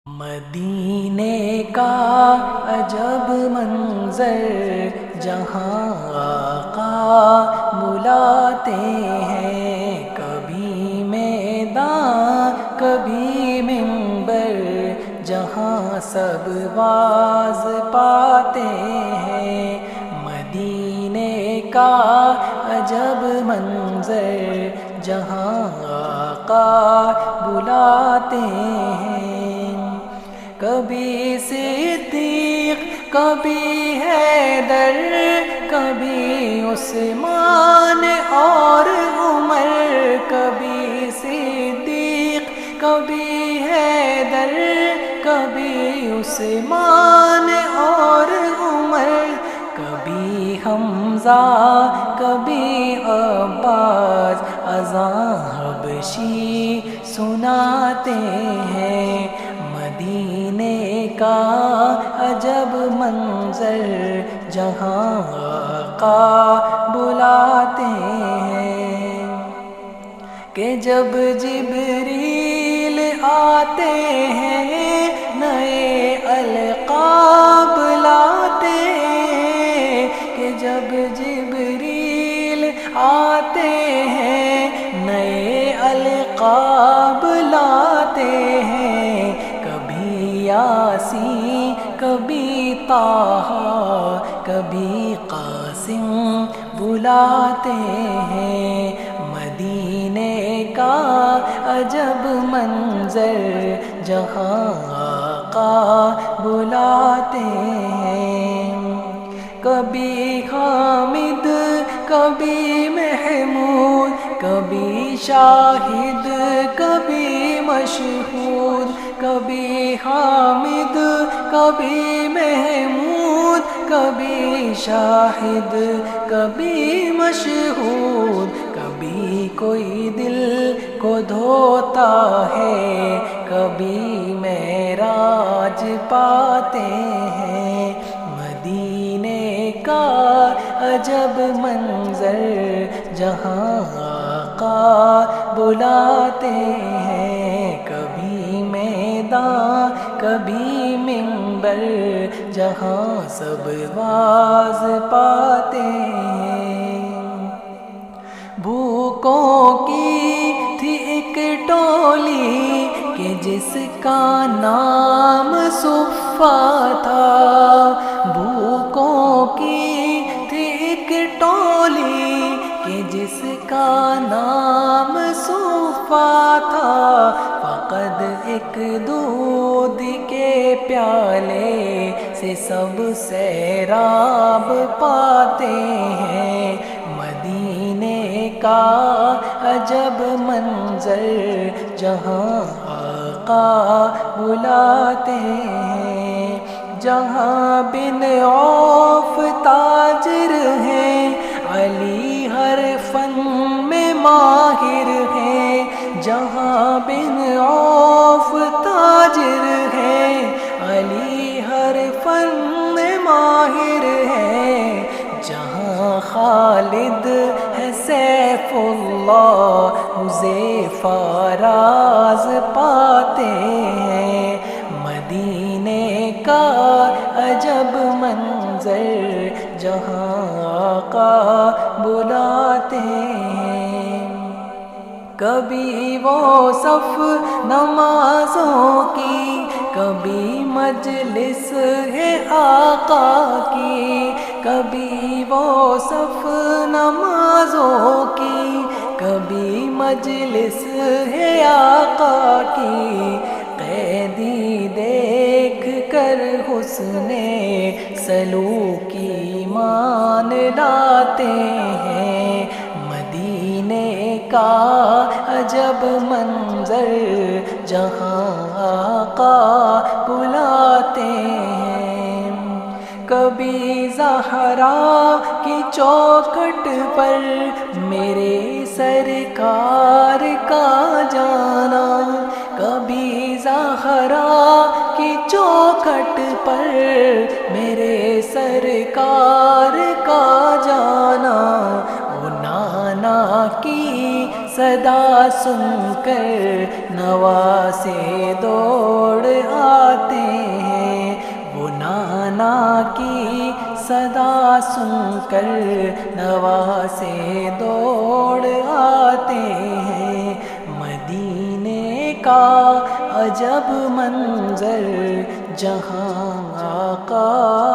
مدینے کا عجب منظر جہاں آقا بلاتے ہیں، کبھی میدان کبھی منبر جہاں سب باز پاتے ہیں۔ مدینے کا عجب منظر جہاں آقا بلاتے ہیں، کبھی صدیق کبھی حیدر کبھی عثمان اور عمر، کبھی صدیق کبھی حیدر کبھی عثمان اور عمر، کبھی حمزہ کبھی عباس اذان حبشی سناتے ہیں۔ مدینے کا عجب منظر جہاں آقا بلاتے ہیں، کہ جب جبریل آتے ہیں نئے القاب لاتے ہیں، کہ جب جبریل آتے ہیں نئے القاب لاتے ہیں، کبھی یاسین کبھی طٰہٰ کبھی قاسم بلاتے ہیں۔ مدینے کا عجب منظر جہاں آقا بلاتے ہیں، کبھی حامد کبھی محمود کبھی شاہد کبھی مشہود، کبھی حامد کبھی محمود کبھی شاہد کبھی مشہود، کبھی کوئی دل کو دھوتا ہے کبھی معراج پاتے ہیں۔ مدینے کا عجب منظر جہاں آقا بلاتے ہیں، کبھی میدان کبھی منبر جہاں سب باز پاتے ہیں۔ بھوکوں کی تھی ایک ٹولی کہ جس کا نام صفا تھا، بھوکوں کی تھی ایک ٹولی کہ جس کا نام صفا تھا، فقط ایک دودھ کے پیالے سے سب سیراب پاتے ہیں۔ مدینے کا عجب منظر جہاں آقا بلاتے ہیں، جہاں بن عوف تاجر ہیں علی ہر فن میں ماہر ہیں، جہاں بن عوف تاجر ہیں علی ہر فن میں ماہر ہیں، جہاں خالد ہے سیف اللہ حذیفہ راز پاتے ہیں۔ مدینے کا عجب منظر جہاں آقا بلاتے ہیں، کبھی وہ صف نمازوں کی کبھی مجلس ہے آقا کی، کبھی وہ صف نمازوں کی کبھی مجلس ہے آقا کی، قیدی دیکھ کر حسن سلوکی ایمان لاتے ہیں۔ مدینے کا عجب منظر جہاں آقا بلاتے ہیں، کبھی زہرا کی چوکھٹ پر میرے سرکار کا جانا، کبھی زہرا کی چوکھٹ پر میرے سرکار کا جانا، او نانا کی صدا سن کر نواسے دوڑ سن کر نواسے دوڑ آتے ہیں، مدینے کا عجب منظر جہاں آقا